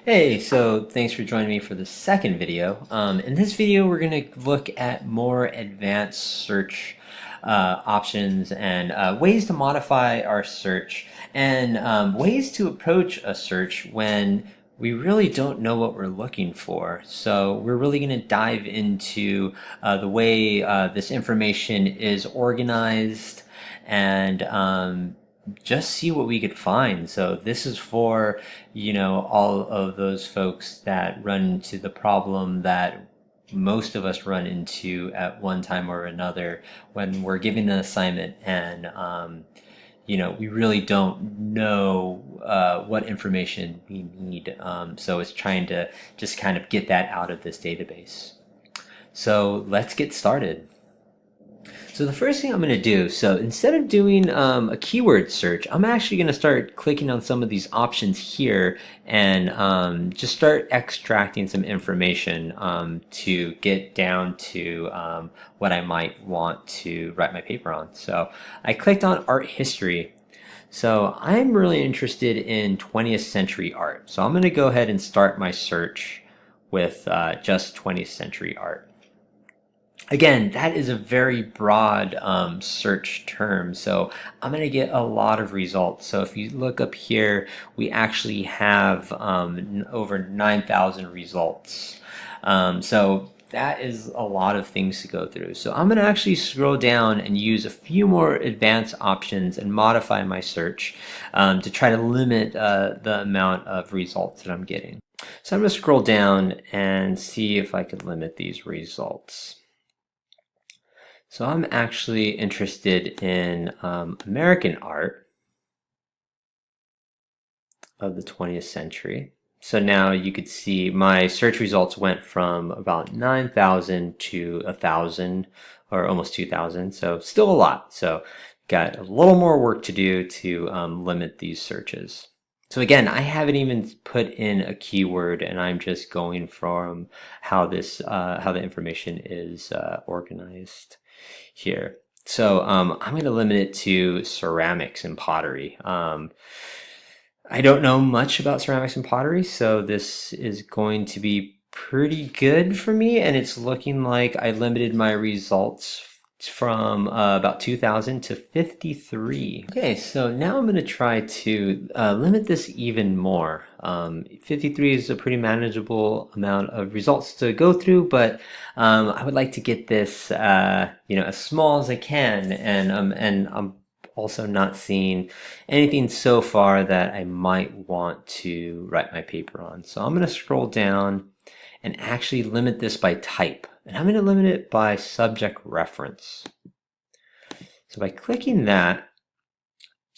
Hey, so thanks for joining me for the second video. In this video, we're going to look at more advanced search options and ways to modify our search and ways to approach a search when we really don't know what we're looking for. So we're really going to dive into the way this information is organized and just see what we could find. So this is for, all of those folks that run into the problem that most of us run into at one time or another when we're given an assignment and, we really don't know what information we need. So it's trying to just kind of get that out of this database. So let's get started. So the first thing I'm going to do, so instead of doing a keyword search, I'm actually going to start clicking on some of these options here and just start extracting some information to get down to what I might want to write my paper on. So I clicked on art history. So I'm really interested in 20th century art. So I'm going to go ahead and start my search with just 20th century art. Again, that is a very broad search term, so I'm going to get a lot of results. So if you look up here, we actually have over 9,000 results. So that is a lot of things to go through. So I'm going to actually scroll down and use a few more advanced options and modify my search to try to limit the amount of results that I'm getting. So I'm going to scroll down and see if I can limit these results. So I'm actually interested in American art of the 20th century. So now you could see my search results went from about 9,000 to 1,000 or almost 2,000. So still a lot. So got a little more work to do to limit these searches. So again, I haven't even put in a keyword, and I'm just going from how the information is organized here. So I'm going to limit it to ceramics and pottery. I don't know much about ceramics and pottery, so this is going to be pretty good for me. And it's looking like I limited my results from about 2,000 to 53. Okay, so now I'm going to try to limit this even more. 53 is a pretty manageable amount of results to go through, but I would like to get this, as small as I can, and I'm also not seeing anything so far that I might want to write my paper on. So I'm going to scroll down and actually limit this by type. And I'm going to limit it by subject reference. So by clicking that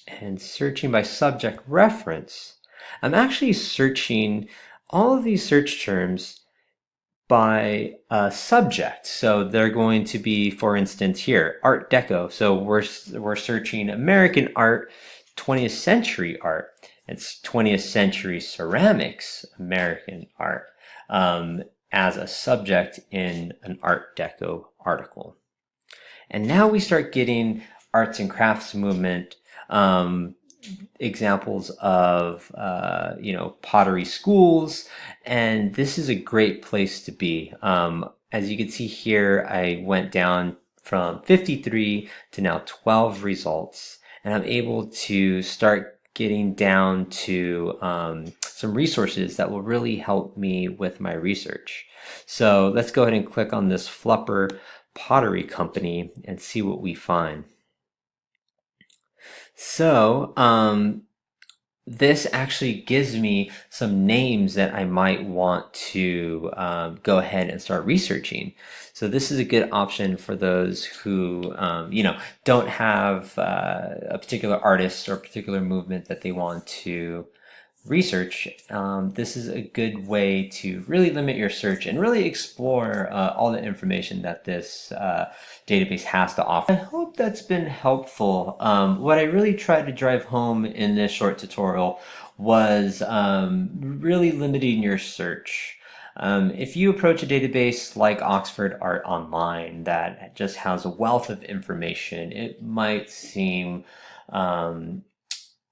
and searching by subject reference, I'm actually searching all of these search terms by subject. So they're going to be, for instance, here, Art Deco. So we're searching American art, 20th century art. It's 20th century ceramics, American art, as a subject in an Art Deco article. And now we start getting arts and crafts movement examples of pottery schools, and this is a great place to be. As you can see here, I went down from 53 to now 12 results, and I'm able to start getting down to some resources that will really help me with my research. So let's go ahead and click on this Flupper Pottery Company and see what we find. So this actually gives me some names that I might want to go ahead and start researching. So this is a good option for those who, don't have a particular artist or a particular movement that they want to research. This is a good way to really limit your search and really explore all the information that this database has to offer. I hope that's been helpful. What I really tried to drive home in this short tutorial was really limiting your search. If you approach a database like Oxford Art Online that just has a wealth of information, it might seem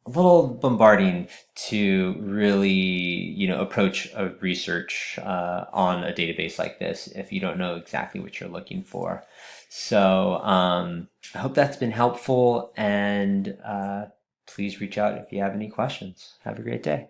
a little bombarding to really, approach a research on a database like this if you don't know exactly what you're looking for. So I hope that's been helpful, and please reach out if you have any questions. Have a great day.